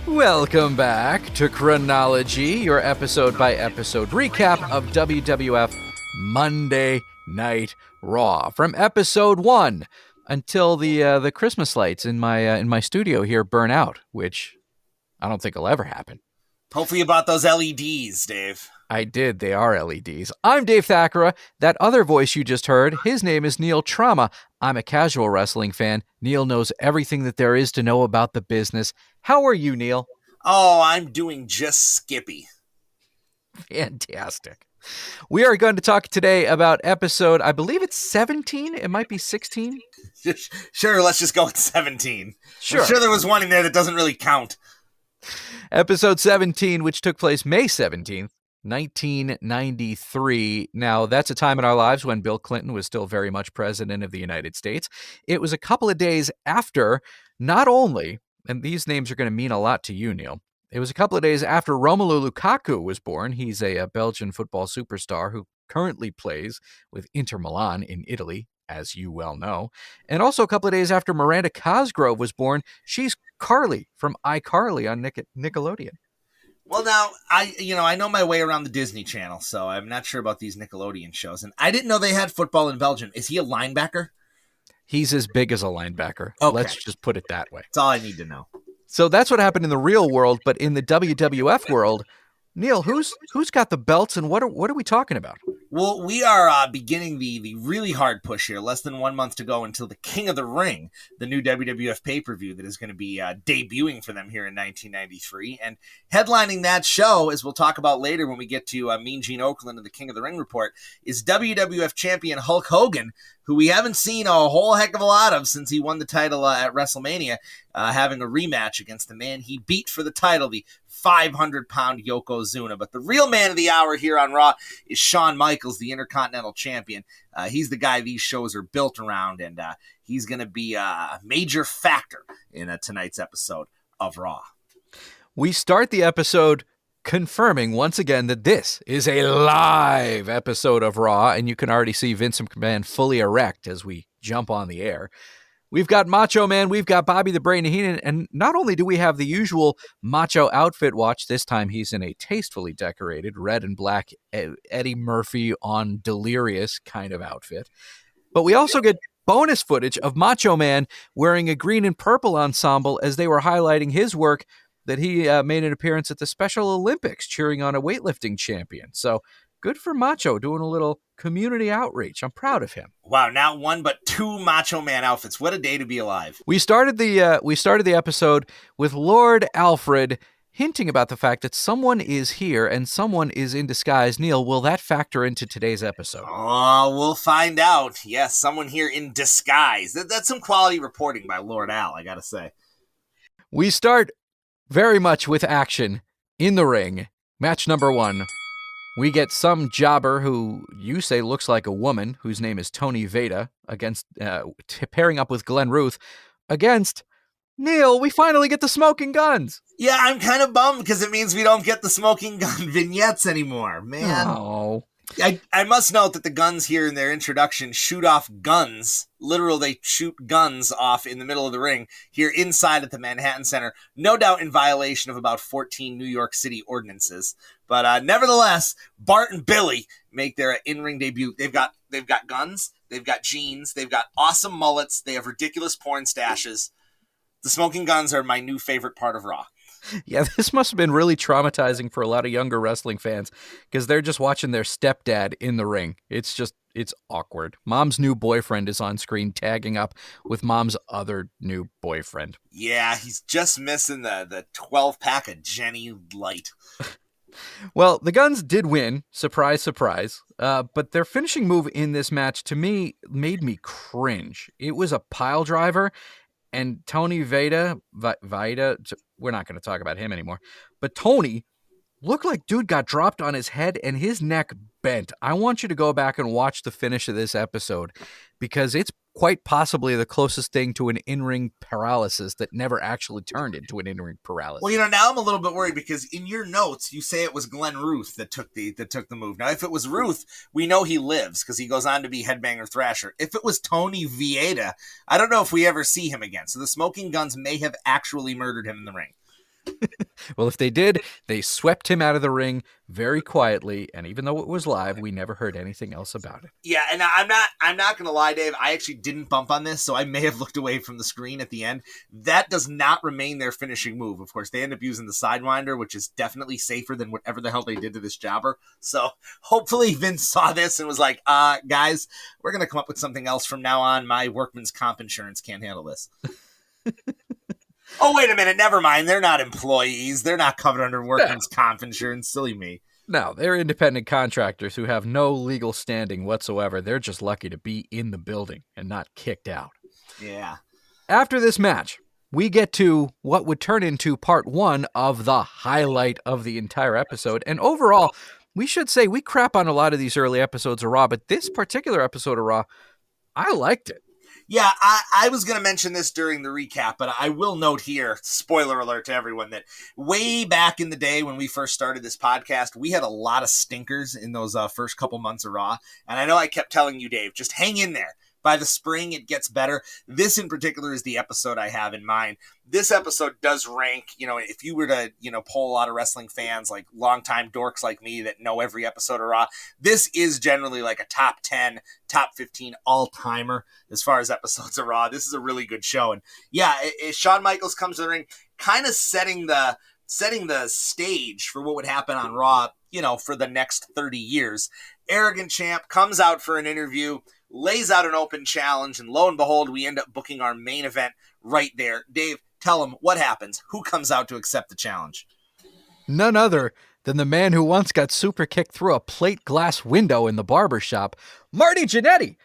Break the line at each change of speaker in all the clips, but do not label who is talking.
Welcome back to ChRAWnology, your episode-by-episode recap of WWF Monday Night Raw from episode 1 until the Christmas lights in my studio here burn out, which I don't think will ever happen.
Hopefully you bought those LEDs, Dave.
I did. They are LEDs. I'm Dave Thackara. That other voice you just heard, his name is Neil Trauma. I'm a casual wrestling fan. Neil knows everything that there is to know about the business. How are you, Neil?
Oh, I'm doing just skippy.
Fantastic. We are going to talk today about episode, I believe it's 17. It might be 16.
Sure, let's just go with 17.
Sure.
I'm sure there was one in there that doesn't really count.
Episode 17, which took place May 17th. 1993. Now, that's a time in our lives when Bill Clinton was still very much president of the United States. It was a couple of days after, not only, and these names are going to mean a lot to you, Neil, it was a couple of days after Romelu Lukaku was born. He's a Belgian football superstar who currently plays with Inter Milan in Italy, as you well know. And also a couple of days after Miranda Cosgrove was born. She's Carly from iCarly on Nickelodeon.
Well, now, I know my way around the Disney Channel, so I'm not sure about these Nickelodeon shows. And I didn't know they had football in Belgium. Is he a linebacker?
He's as big as a linebacker.
Okay.
Let's just put it that way.
That's all I need to know.
So that's what happened in the real world, but in the WWF world, Neil, who's got the belts and what are we talking about?
Well, we are beginning the really hard push here. Less than 1 month to go until the King of the Ring, the new WWF pay-per-view that is going to be debuting for them here in 1993. And headlining that show, as we'll talk about later when we get to Mean Gene Okerlund and the King of the Ring report, is WWF champion Hulk Hogan, who we haven't seen a whole heck of a lot of since he won the title at WrestleMania, having a rematch against the man he beat for the title, the 500-pound Yokozuna. But the real man of the hour here on Raw is Shawn Michaels, the Intercontinental Champion. He's the guy these shows are built around, and he's going to be a major factor in tonight's episode of Raw.
We start the episode confirming once again that this is a live episode of Raw, and you can already see Vince McMahon fully erect as we jump on the air. We've got Macho Man, we've got Bobby the Brain Heenan, and not only do we have the usual Macho outfit watch, this time he's in a tastefully decorated red and black Eddie Murphy on Delirious kind of outfit, but we also get bonus footage of Macho Man wearing a green and purple ensemble as they were highlighting his work that he made an appearance at the Special Olympics cheering on a weightlifting champion. So good for Macho doing a little community outreach. I'm proud of him.
Wow, not one but two Macho Man outfits. What a day to be alive.
We started the episode with Lord Alfred hinting about the fact that someone is here and someone is in disguise. Neil, will that factor into today's episode?
Oh, we'll find out. Yes, someone here in disguise. That's some quality reporting by Lord Al, I gotta say.
We start very much with action in the ring. Match number 1. We get some jobber who you say looks like a woman, whose name is Tony Veda, against pairing up with Glenn Ruth against Neil. We finally get the smoking guns.
Yeah, I'm kind of bummed because it means we don't get the smoking gun vignettes anymore, man.
Oh.
I must note that the guns here in their introduction shoot off guns. Literal, they shoot guns off in the middle of the ring here inside at the Manhattan Center. No doubt in violation of about 14 New York City ordinances. But nevertheless, Bart and Billy make their in-ring debut. They've got guns, they've got jeans, they've got awesome mullets, they have ridiculous porn stashes. The smoking guns are my new favorite part of Raw.
Yeah, this must have been really traumatizing for a lot of younger wrestling fans because they're just watching their stepdad in the ring. It's awkward. Mom's new boyfriend is on screen tagging up with Mom's other new boyfriend.
Yeah, he's just missing the 12-pack of Jenny Light.
Well, the Guns did win. Surprise, surprise. But their finishing move in this match, to me, made me cringe. It was a pile driver. And Tony Veda, we're not going to talk about him anymore, but Tony looked like dude got dropped on his head and his neck bent. I want you to go back and watch the finish of this episode because it's quite possibly the closest thing to an in-ring paralysis that never actually turned into an in-ring paralysis.
Well, now I'm a little bit worried because in your notes, you say it was Glenn Ruth that took the move. Now, if it was Ruth, we know he lives because he goes on to be Headbanger Thrasher. If it was Tony Vieira, I don't know if we ever see him again. So the Smoking Guns may have actually murdered him in the ring.
Well, if they did, they swept him out of the ring very quietly, and even though it was live, we never heard anything else about it.
Yeah, and I'm not gonna lie, Dave. I actually didn't bump on this, so I may have looked away from the screen at the end. That does not remain their finishing move. Of course, they end up using the Sidewinder, which is definitely safer than whatever the hell they did to this jobber. So hopefully Vince saw this and was like, guys, we're gonna come up with something else from now on. My workman's comp insurance can't handle this. Oh, wait a minute. Never mind. They're not employees. They're not covered under workman's comp insurance. Silly me.
No, they're independent contractors who have no legal standing whatsoever. They're just lucky to be in the building and not kicked out.
Yeah.
After this match, we get to what would turn into part one of the highlight of the entire episode. And overall, we should say we crap on a lot of these early episodes of Raw, but this particular episode of Raw, I liked it.
Yeah, I was going to mention this during the recap, but I will note here, spoiler alert to everyone, that way back in the day when we first started this podcast, we had a lot of stinkers in those first couple months of Raw. And I know I kept telling you, Dave, just hang in there. By the spring, it gets better. This in particular is the episode I have in mind. This episode does rank, if you were to, poll a lot of wrestling fans, like longtime dorks like me that know every episode of Raw, this is generally like a top 10, top 15 all-timer as far as episodes of Raw. This is a really good show. And yeah, Shawn Michaels comes to the ring, kind of setting the stage for what would happen on Raw, for the next 30 years. Arrogant Champ comes out for an interview, lays out an open challenge, and lo and behold, we end up booking our main event right there. Dave, tell them what happens. Who comes out to accept the challenge?
None other than the man who once got super kicked through a plate glass window in the barber shop, Marty Jannetty.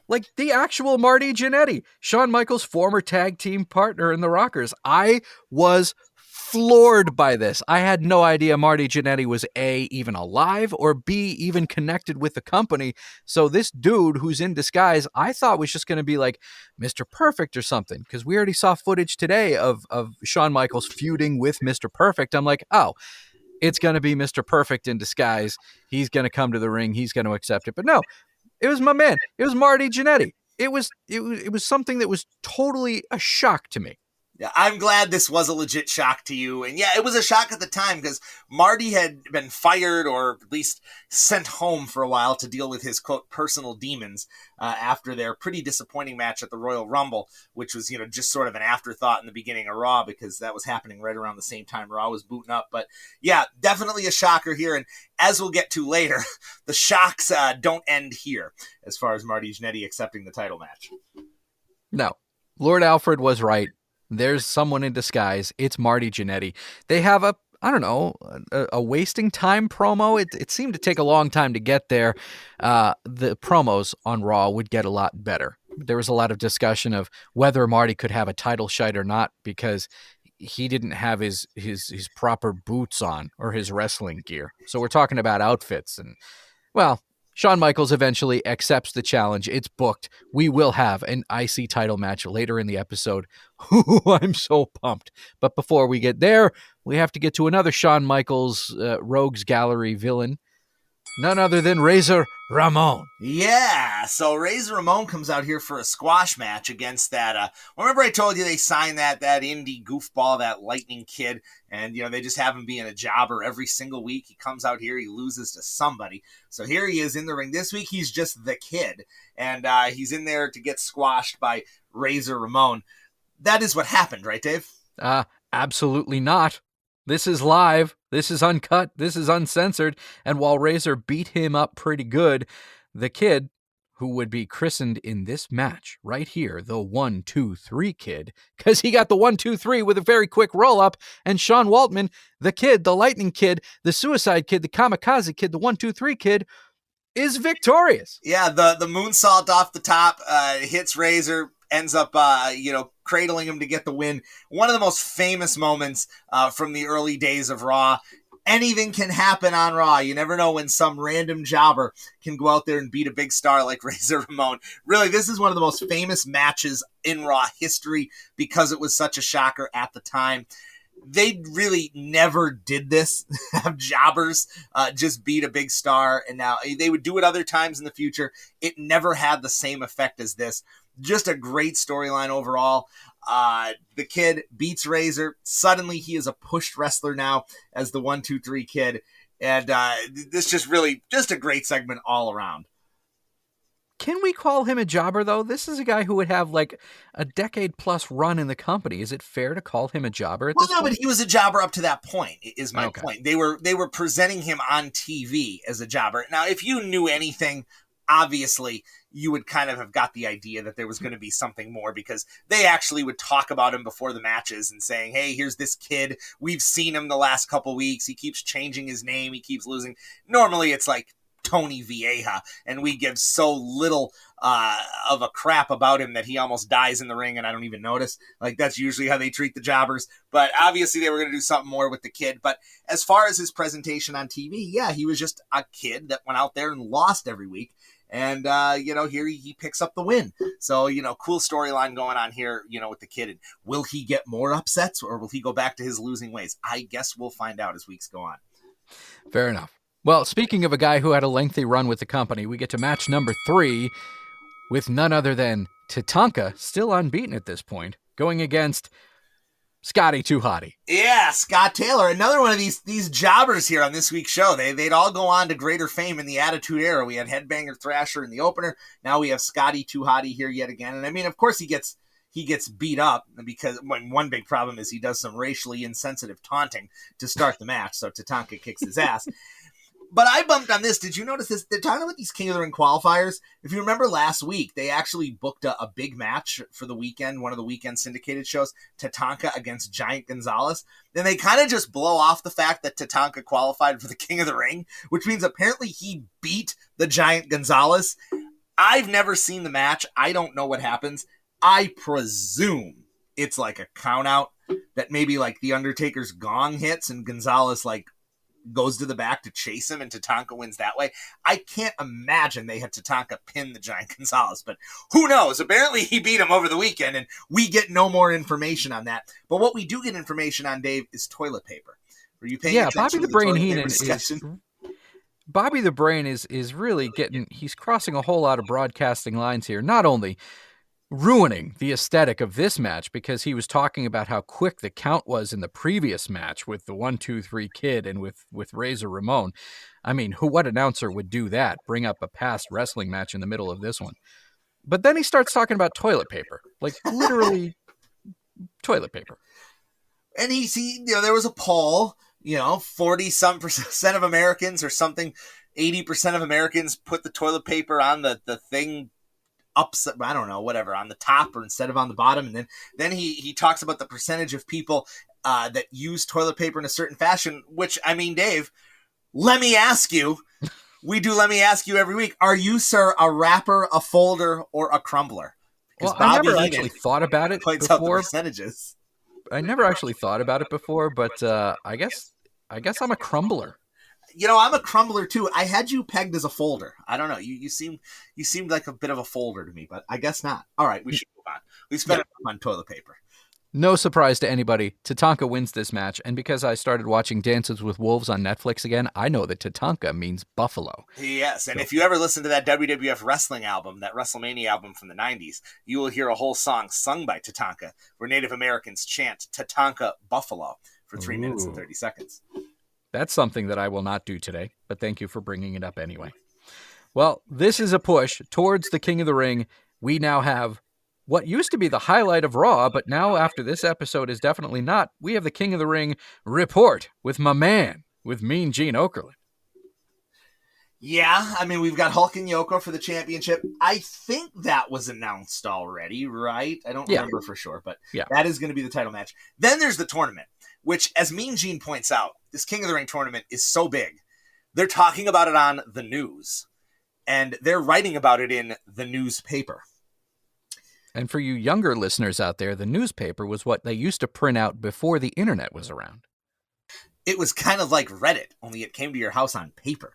Like the actual Marty Jannetty, Shawn Michaels' former tag team partner in the Rockers. I was floored by this. I had no idea Marty Jannetty was A, even alive, or B, even connected with the company. So this dude who's in disguise, I thought was just going to be like Mr. Perfect or something, because we already saw footage today of Shawn Michaels feuding with Mr. Perfect. I'm like, oh, it's going to be Mr. Perfect in disguise. He's going to come to the ring. He's going to accept it. But no, it was my man. It was Marty Jannetty. It was something that was totally a shock to me.
Yeah, I'm glad this was a legit shock to you. And yeah, it was a shock at the time because Marty had been fired or at least sent home for a while to deal with his, quote, personal demons after their pretty disappointing match at the Royal Rumble, which was, just sort of an afterthought in the beginning of Raw because that was happening right around the same time Raw was booting up. But yeah, definitely a shocker here. And as we'll get to later, the shocks don't end here as far as Marty Jannetty accepting the title match.
No, Lord Alfred was right. There's someone in disguise. It's Marty Jannetty. They have a wasting time promo. It seemed to take a long time to get there. The promos on Raw would get a lot better. There was a lot of discussion of whether Marty could have a title shot or not because he didn't have his proper boots on or his wrestling gear. So we're talking about outfits. And, well, Shawn Michaels eventually accepts the challenge. It's booked. We will have an IC title match later in the episode. I'm so pumped. But before we get there, we have to get to another Shawn Michaels Rogues Gallery villain. None other than Razor Ramon.
Yeah, so Razor Ramon comes out here for a squash match against that. Remember I told you they signed that indie goofball, that Lightning Kid, and they just have him being a jobber every single week. He comes out here, he loses to somebody. So here he is in the ring. This week he's just the Kid, and he's in there to get squashed by Razor Ramon. That is what happened, right, Dave?
Absolutely not. This is live. This is uncut. This is uncensored. And while Razor beat him up pretty good, the Kid, who would be christened in this match right here, the 1-2-3 Kid, because he got the 1-2-3 with a very quick roll-up, and Sean Waltman, the Kid, the Lightning Kid, the Suicide Kid, the Kamikaze Kid, the 1-2-3 Kid, is victorious.
Yeah, the moonsault off the top hits Razor, ends up, cradling him to get the win. One of the most famous moments from the early days of Raw. Anything can happen on Raw. You never know when some random jobber can go out there and beat a big star like Razor Ramon. Really, this is one of the most famous matches in Raw history because it was such a shocker at the time. They really never did this, have jobbers just beat a big star, and now they would do it other times in the future. It never had the same effect as this. Just a great storyline overall. The kid beats Razor. Suddenly he is a pushed wrestler now as the 1-2-3 kid. And this just a great segment all around.
Can we call him a jobber, though? This is a guy who would have like a decade-plus run in the company. Is it fair to call him a jobber at this point?
But he was a jobber up to that point, is my
Okay.
point. They were presenting him on TV as a jobber. Now, if you knew anything, obviously, you would kind of have got the idea that there was going to be something more, because they actually would talk about him before the matches and saying, hey, here's this kid. We've seen him the last couple weeks. He keeps changing his name. He keeps losing. Normally, it's like Tony Vieja, and we give so little of a crap about him that he almost dies in the ring and I don't even notice. Like, that's usually how they treat the jobbers. But obviously they were going to do something more with the kid. But as far as his presentation on TV, yeah, he was just a kid that went out there and lost every week. And, here he picks up the win. So, cool storyline going on here, with the kid. And will he get more upsets, or will he go back to his losing ways? I guess we'll find out as weeks go on.
Fair enough. Well, speaking of a guy who had a lengthy run with the company, we get to match number 3 with none other than Tatanka, still unbeaten at this point, going against Scotty Too Hotty.
Yeah, Scott Taylor, another one of these jobbers here on this week's show. They'd all go on to greater fame in the Attitude Era. We had Headbanger Thrasher in the opener. Now we have Scotty Too Hotty here yet again. And I mean, of course he gets beat up because one big problem is he does some racially insensitive taunting to start the match. So Tatanka kicks his ass. But I bumped on this. Did you notice this? They're talking about these King of the Ring qualifiers. If you remember last week, they actually booked a big match for the weekend, one of the weekend syndicated shows, Tatanka against Giant Gonzalez. Then they kind of just blow off the fact that Tatanka qualified for the King of the Ring, which means apparently he beat the Giant Gonzalez. I've never seen the match. I don't know what happens. I presume it's like a count out that maybe like the Undertaker's gong hits and Gonzalez like goes to the back to chase him and Tatanka wins that way. I can't imagine they had Tatanka pin the Giant Gonzalez, but who knows? Apparently he beat him over the weekend and we get no more information on that. But what we do get information on, Dave, is toilet paper. Are you paying attention
Bobby
to
the
the
Brain
toilet
Heenan
paper discussion?
Bobby the Brain is really he's crossing a whole lot of broadcasting lines here. Not only ruining the aesthetic of this match because he was talking about how quick the count was in the previous match with the 1-2-3 kid and with Razor Ramon. I mean, what announcer would do that? Bring up a past wrestling match in the middle of this one. But then he starts talking about toilet paper, like literally toilet paper.
And there was a poll, 40% of Americans or something, 80% of Americans put the toilet paper on the thing upside, I don't know, whatever, on the top or instead of on the bottom. And then he talks about the percentage of people that use toilet paper in a certain fashion, which, I mean, Dave, let me ask you, let me ask you every week, are you, sir, a wrapper, a folder, or a crumbler?
Well, I never actually thought about it
points out the
before.
percentages.
I never actually thought about it before, but I guess I'm a crumbler.
I'm a crumbler too. I had you pegged as a folder. I don't know. You seemed like a bit of a folder to me, but I guess not. All right, we should move on. We spent enough on toilet paper.
No surprise to anybody, Tatanka wins this match, and because I started watching Dances with Wolves on Netflix again, I know that Tatanka means buffalo.
Yes, and if you ever listen to that WWF wrestling album, that WrestleMania album from the 90s, you will hear a whole song sung by Tatanka where Native Americans chant Tatanka Buffalo for 3 minutes and 30 seconds.
That's something that I will not do today, but thank you for bringing it up anyway. Well, this is a push towards the King of the Ring. We now have what used to be the highlight of Raw, but now after this episode is definitely not. We have the King of the Ring report with my man, with Mean Gene Okerlund.
Yeah, I mean, we've got Hulk and Yoko for the championship. I think that was announced already, right? I don't remember for sure, but that is going to be the title match. Then there's the tournament, which, as Mean Gene points out, this King of the Ring tournament is so big. They're talking about it on the news, and they're writing about it in the newspaper.
And for you younger listeners out there, the newspaper was what they used to print out before the internet was around.
It was kind of like Reddit, only it came to your house on paper.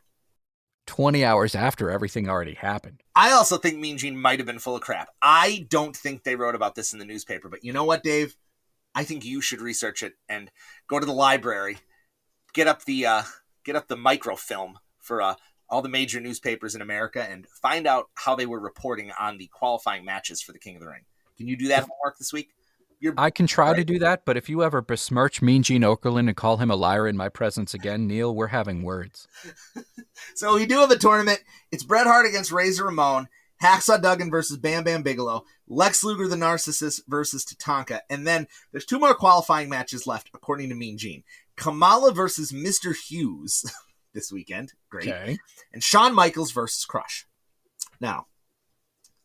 20 hours after everything already happened.
I also think Mean Gene might have been full of crap. I don't think they wrote about this in the newspaper, but you know what, Dave? I think you should research it and go to the library, get up the microfilm for a all the major newspapers in America and find out how they were reporting on the qualifying matches for the King of the Ring. Can you do that homework this week?
I can try to do that, but if you ever besmirch Mean Gene Okerlund and call him a liar in my presence again, Neil, we're having words.
So we do have a tournament. It's Bret Hart against Razor Ramon, Hacksaw Duggan versus Bam Bam Bigelow, Lex Luger the Narcissist versus Tatanka, and then there's 2 more qualifying matches left, according to Mean Gene. Kamala versus Mr. Hughes this weekend. Great.
Okay.
And Shawn Michaels versus Crush. Now,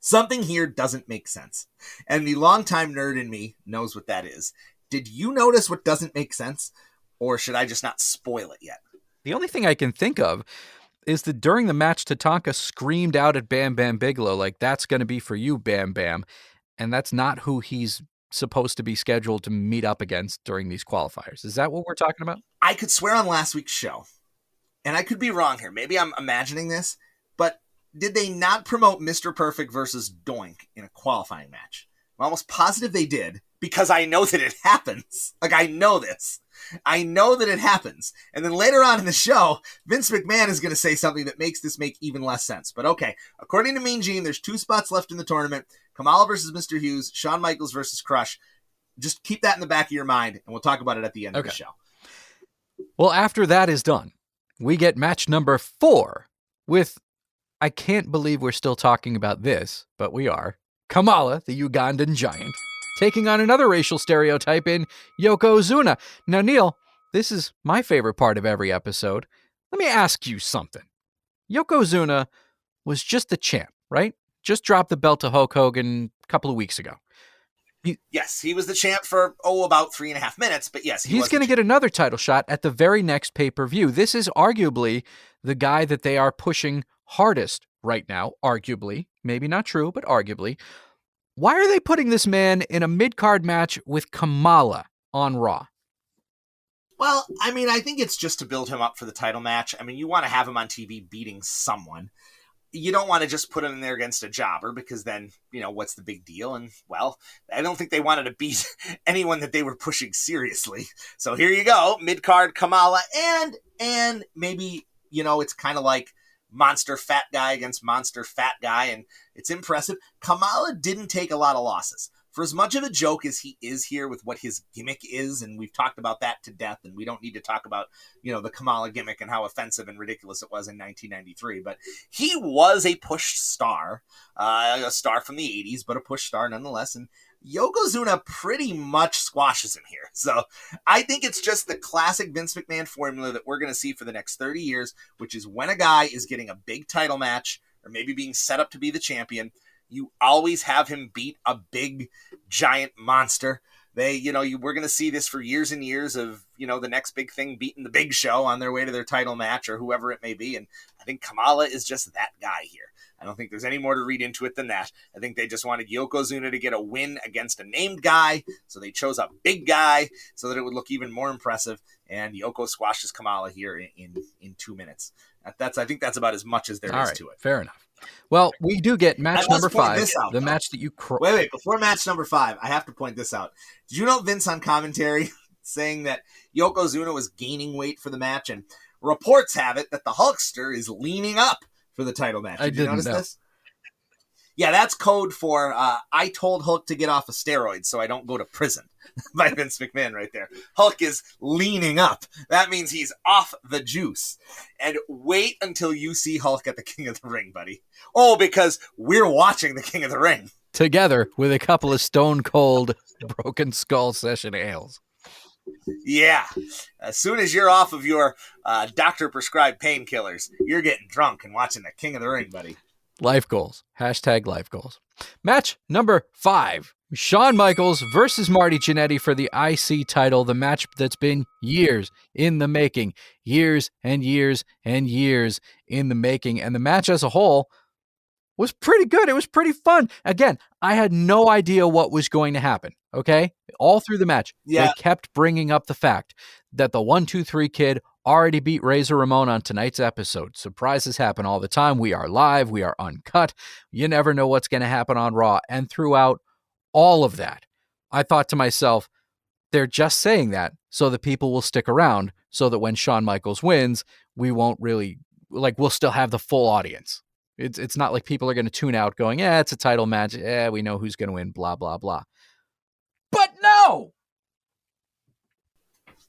something here doesn't make sense. And the longtime nerd in me knows what that is. Did you notice what doesn't make sense? Or should I just not spoil it yet?
The only thing I can think of is that during the match, Tatanka screamed out at Bam Bam Bigelow, like, that's going to be for you, Bam Bam. And that's not who he's supposed to be scheduled to meet up against during these qualifiers. Is that what we're talking about?
I could swear on last week's show, and I could be wrong here. Maybe I'm imagining this, but did they not promote Mr. Perfect versus Doink in a qualifying match? I'm almost positive they did, because I know that it happens. Like, I know this. I know that it happens. And then later on in the show, Vince McMahon is going to say something that makes this make even less sense. But okay, according to Mean Gene, there's 2 spots left in the tournament. Kamala versus Mr. Hughes, Shawn Michaels versus Crush. Just keep that in the back of your mind, and we'll talk about it at the end of the show.
Well, after that is done, we get match number 4 with, I can't believe we're still talking about this, but we are, Kamala, the Ugandan giant, taking on another racial stereotype in Yokozuna. Now, Neil, this is my favorite part of every episode. Let me ask you something. Yokozuna was just the champ, right? Just dropped the belt to Hulk Hogan a couple of weeks ago.
Yes, he was the champ for, about 3.5 minutes, but yes,
he's going to get another title shot at the very next pay-per-view. This is arguably the guy that they are pushing hardest right now, arguably. Maybe not true, but arguably. Why are they putting this man in a mid-card match with Kamala on Raw?
Well, I mean, I think it's just to build him up for the title match. I mean, you want to have him on TV beating someone. You don't want to just put him in there against a jobber, because then, what's the big deal? And, well, I don't think they wanted to beat anyone that they were pushing seriously. So here you go, mid-card Kamala, and maybe, it's kind of like monster fat guy against monster fat guy, and it's impressive. Kamala didn't take a lot of losses. For as much of a joke as he is here with what his gimmick is, and we've talked about that to death, and we don't need to talk about, the Kamala gimmick and how offensive and ridiculous it was in 1993, but he was a push star, a star from the 80s, but a push star nonetheless, and Yokozuna pretty much squashes him here. So I think it's just the classic Vince McMahon formula that we're going to see for the next 30 years, which is when a guy is getting a big title match, or maybe being set up to be the champion, you always have him beat a big, giant monster. We're going to see this for years and years of, the next big thing beating the Big Show on their way to their title match or whoever it may be. And I think Kamala is just that guy here. I don't think there's any more to read into it than that. I think they just wanted Yokozuna to get a win against a named guy, so they chose a big guy so that it would look even more impressive. And Yoko squashes Kamala here in 2 minutes. I think that's about as much as there is to it.
Fair enough. Well, we do get match number 5, the match that you...
Wait, before match number 5, I have to point this out. Did you know Vince on commentary saying that Yokozuna was gaining weight for the match, and reports have it that the Hulkster is leaning up for the title match? Did you notice this? Yeah, that's code for I told Hulk to get off of steroids so I don't go to prison by Vince McMahon right there. Hulk is leaning up. That means he's off the juice. And wait until you see Hulk at the King of the Ring, buddy. Oh, because we're watching the King of the Ring.
Together with a couple of Stone Cold Broken Skull Session ales.
Yeah. As soon as you're off of your doctor-prescribed painkillers, you're getting drunk and watching the King of the Ring, buddy.
Life goals. Hashtag life goals. Match number 5. Shawn Michaels versus Marty Jannetty for the IC title. The match that's been years in the making. Years and years and years in the making. And the match as a whole was pretty good. It was pretty fun. Again, I had no idea what was going to happen. Okay? All through the match, They kept bringing up the fact that the 1-2-3 Kid already beat Razor Ramon on tonight's episode. Surprises happen all the time. We are live. We are uncut. You never know what's going to happen on Raw. And throughout all of that, I thought to myself, they're just saying that so that people will stick around, so that when Shawn Michaels wins, we won't really like we'll still have the full audience. It's not like people are going to tune out going, yeah, it's a title match. Yeah, we know who's going to win, blah, blah, blah. But no!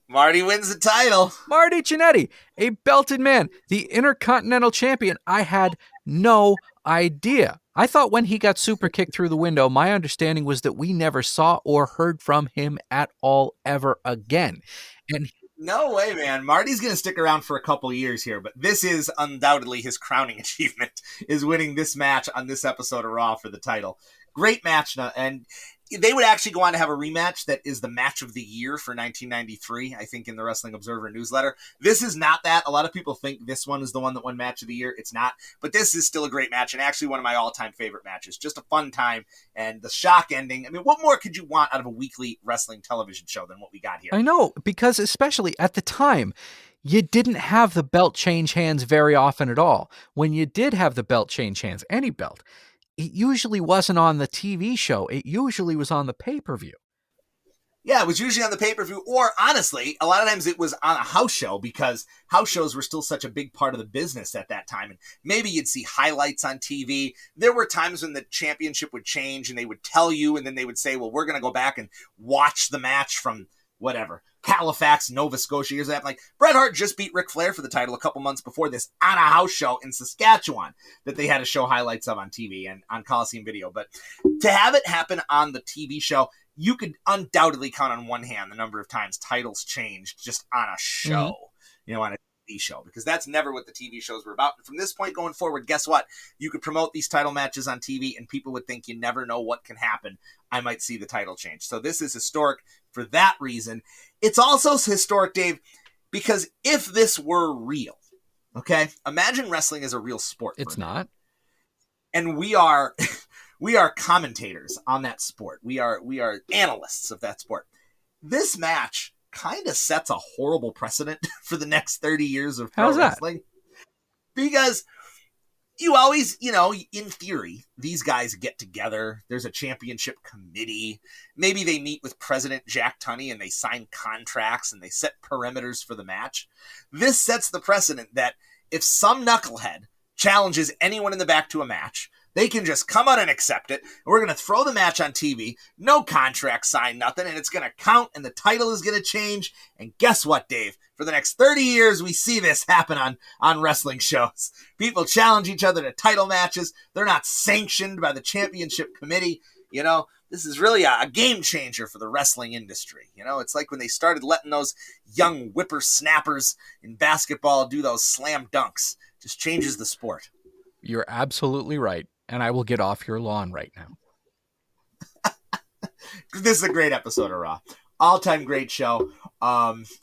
Marty wins the title.
Marty Jannetty, a belted man, the Intercontinental Champion. I had no idea. I thought when he got super kicked through the window, my understanding was that we never saw or heard from him at all ever again. And
no way, man. Marty's going to stick around for a couple years here, but this is undoubtedly his crowning achievement, is winning this match on this episode of Raw for the title. Great match, and they would actually go on to have a rematch that is the match of the year for 1993, I think, in the Wrestling Observer newsletter. This is not that. A lot of people think this one is the one that won match of the year. It's not, but this is still a great match and actually one of my all-time favorite matches. Just a fun time, and the shock ending. I mean, what more could you want out of a weekly wrestling television show than what we got here?
I know, because especially at the time, you didn't have the belt change hands very often at all. When you did have the belt change hands, any belt, it usually wasn't on the TV show. It usually was on the pay-per-view.
Yeah, it was usually on the pay-per-view, or honestly, a lot of times it was on a house show because house shows were still such a big part of the business at that time. And maybe you'd see highlights on TV. There were times when the championship would change and they would tell you, and then they would say, well, we're going to go back and watch the match from whatever, Halifax, Nova Scotia. Here's that. Like, Bret Hart just beat Ric Flair for the title a couple months before this on a house show in Saskatchewan that they had to show highlights of on TV and on Coliseum Video. But to have it happen on the TV show, you could undoubtedly count on one hand the number of times titles changed just on a show, on a TV show, because that's never what the TV shows were about. And from this point going forward, guess what? You could promote these title matches on TV and people would think you never know what can happen. I might see the title change. So this is historic for that reason. It's also historic, Dave, because if this were real, okay, imagine wrestling is a real sport.
It's not.
And we are commentators on that sport. We are analysts of that sport. This match kind of sets a horrible precedent for the next 30 years of pro wrestling. Because you always, in theory, these guys get together. There's a championship committee. Maybe they meet with President Jack Tunney and they sign contracts and they set perimeters for the match. This sets the precedent that if some knucklehead challenges anyone in the back to a match, they can just come out and accept it. We're going to throw the match on TV. No contract signed, nothing. And it's going to count and the title is going to change. And guess what, Dave? For the next 30 years, we see this happen on wrestling shows. People challenge each other to title matches. They're not sanctioned by the championship committee. This is really a game changer for the wrestling industry. It's like when they started letting those young whippersnappers in basketball do those slam dunks. Just changes the sport.
You're absolutely right. And I will get off your lawn right now.
This is a great episode of Raw. All-time great show.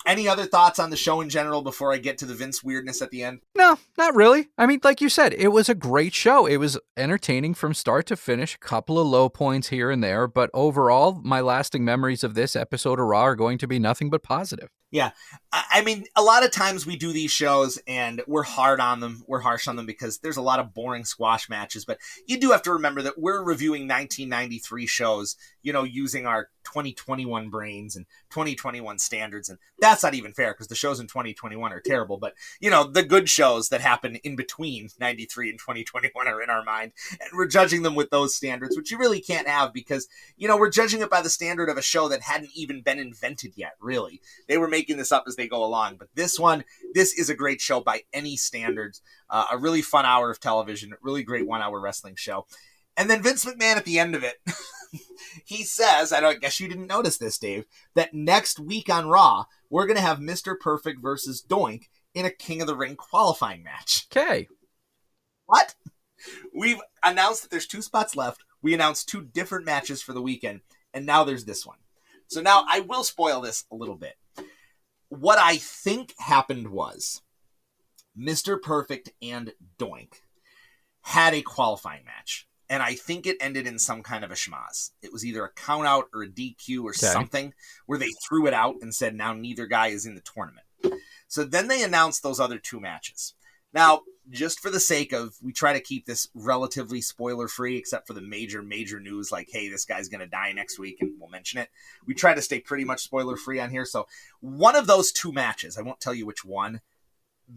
Any other thoughts on the show in general before I get to the Vince weirdness at the end?
No, not really. I mean, like you said, it was a great show. It was entertaining from start to finish. A couple of low points here and there. But overall, my lasting memories of this episode of Raw are going to be nothing but positive.
Yeah. I mean, a lot of times we do these shows and we're hard on them. We're harsh on them because there's a lot of boring squash matches. But you do have to remember that we're reviewing 1993 shows, using our 2021 brains and 2021 standards. And that's not even fair because the shows in 2021 are terrible. But, the good shows that happen in between 93 and 2021 are in our mind. And we're judging them with those standards, which you really can't have because, we're judging it by the standard of a show that hadn't even been invented yet, really. They were making this up as they go along. But this is a great show by any standards. A really fun hour of television, a really great 1 hour wrestling show. And then Vince McMahon at the end of it, he says, I guess you didn't notice this, Dave, that next week on Raw, we're going to have Mr. Perfect versus Doink in a King of the Ring qualifying match.
Okay.
What? We've announced that there's 2 spots left. We announced 2 different matches for the weekend, and now there's this one. So now I will spoil this a little bit. What I think happened was Mr. Perfect and Doink had a qualifying match. And I think it ended in some kind of a schmaz. It was either a count out or a DQ or something where they threw it out and said, now neither guy is in the tournament. So then they announced those other 2 matches. Now, just for the sake of, we try to keep this relatively spoiler free, except for the major news like, hey, this guy's going to die next week and we'll mention it. We try to stay pretty much spoiler free on here. So one of those 2 matches, I won't tell you which one,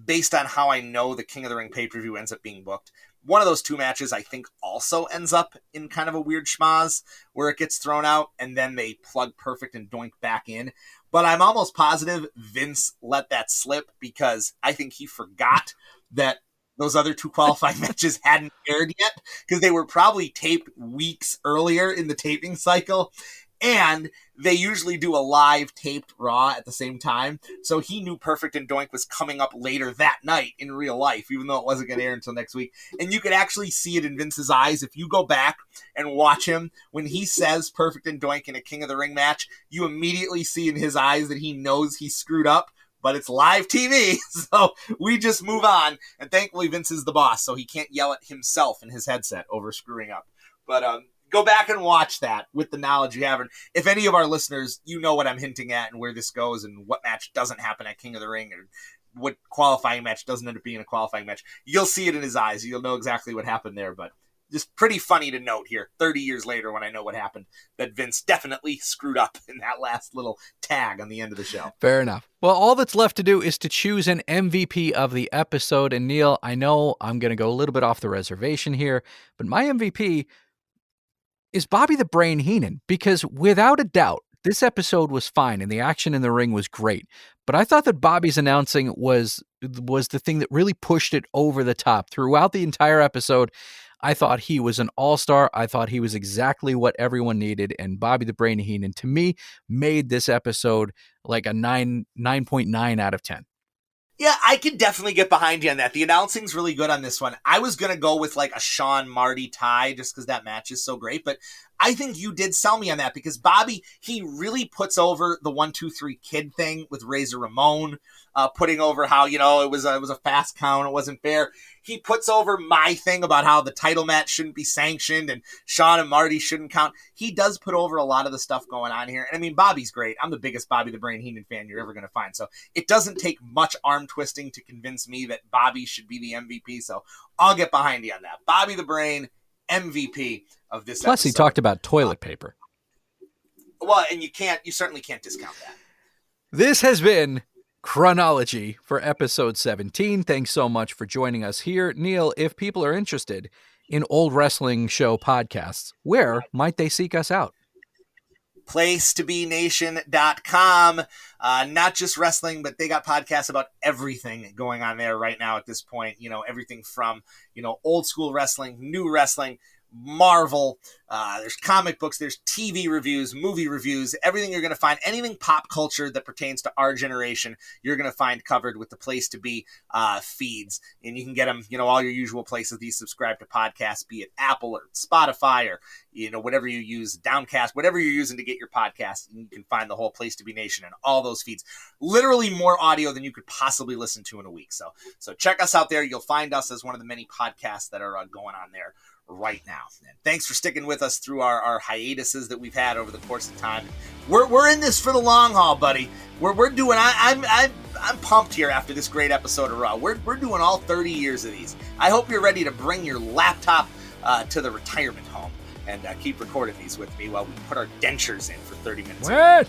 based on how I know the King of the Ring pay-per-view ends up being booked, one of those two matches I think also ends up in kind of a weird schmaz where it gets thrown out and then they plug Perfect and Doink back in. But I'm almost positive Vince let that slip because I think he forgot that those other two qualifying matches hadn't aired yet because they were probably taped weeks earlier in the taping cycle. And they usually do a live taped Raw at the same time. So he knew Perfect and Doink was coming up later that night in real life, even though it wasn't going to air until next week. And you could actually see it in Vince's eyes. If you go back and watch him, when he says Perfect and Doink in a King of the Ring match, you immediately see in his eyes that he knows he screwed up, but it's live TV. So we just move on. And thankfully Vince is the boss, so he can't yell at himself in his headset over screwing up. But, go back and watch that with the knowledge you have. And if any of our listeners, you know what I'm hinting at and where this goes and what match doesn't happen at King of the Ring or what qualifying match doesn't end up being a qualifying match, you'll see it in his eyes. You'll know exactly what happened there. But just pretty funny to note here, 30 years later when I know what happened, that Vince definitely screwed up in that last little tag on the end of the show.
Fair enough. Well, all that's left to do is to choose an MVP of the episode. And Neil, I know I'm going to go a little bit off the reservation here, but my MVP is Bobby the Brain Heenan, because without a doubt, this episode was fine and the action in the ring was great. But I thought that Bobby's announcing was the thing that really pushed it over the top. Throughout the entire episode, I thought he was an all-star. I thought he was exactly what everyone needed. And Bobby the Brain Heenan, to me, made this episode like a 9.9 out of 10.
Yeah, I can definitely get behind you on that. The announcing's really good on this one. I was going to go with like a Shawn Marty tie just because that match is so great, but I think you did sell me on that because Bobby, he really puts over the 1, 2, 3 kid thing with Razor Ramon, putting over how, you know, it was a fast count, it wasn't fair. He puts over my thing about how the title match shouldn't be sanctioned and Shawn and Marty shouldn't count. He does put over a lot of the stuff going on here. And I mean, Bobby's great. I'm the biggest Bobby the Brain Heenan fan you're ever going to find. So it doesn't take much arm twisting to convince me that Bobby should be the MVP. So I'll get behind you on that. Bobby the Brain, MVP of this
Plus,
episode.
he talked about toilet paper.
Well, and you certainly can't discount that.
This has been ChRAWnology for episode 17. Thanks so much for joining us here. Neil, if people are interested in old wrestling show podcasts, where might they seek us out?
PlaceToBeNation.com. Not just wrestling, but they got podcasts about everything going on there right now at this point. You know, everything from, you know, old school wrestling, new wrestling, Marvel, there's comic books, there's TV reviews, movie reviews, everything you're going to find, anything pop culture that pertains to our generation, you're going to find covered with the Place to Be feeds. And you can get them, you know, all your usual places these subscribe to podcasts, be it Apple or Spotify or, you know, whatever you use, Downcast, whatever you're using to get your podcast, you can find the whole Place to Be Nation and all those feeds. Literally more audio than you could possibly listen to in a week. So check us out there. You'll find us as one of the many podcasts that are going on there right now. And thanks for sticking with us through our hiatuses that we've had over the course of time. We're in this for the long haul, buddy. We're doing. I'm pumped here after this great episode of Raw. We're doing all 30 years of these. I hope you're ready to bring your laptop to the retirement home and keep recording these with me while we put our dentures in for 30 minutes.
What?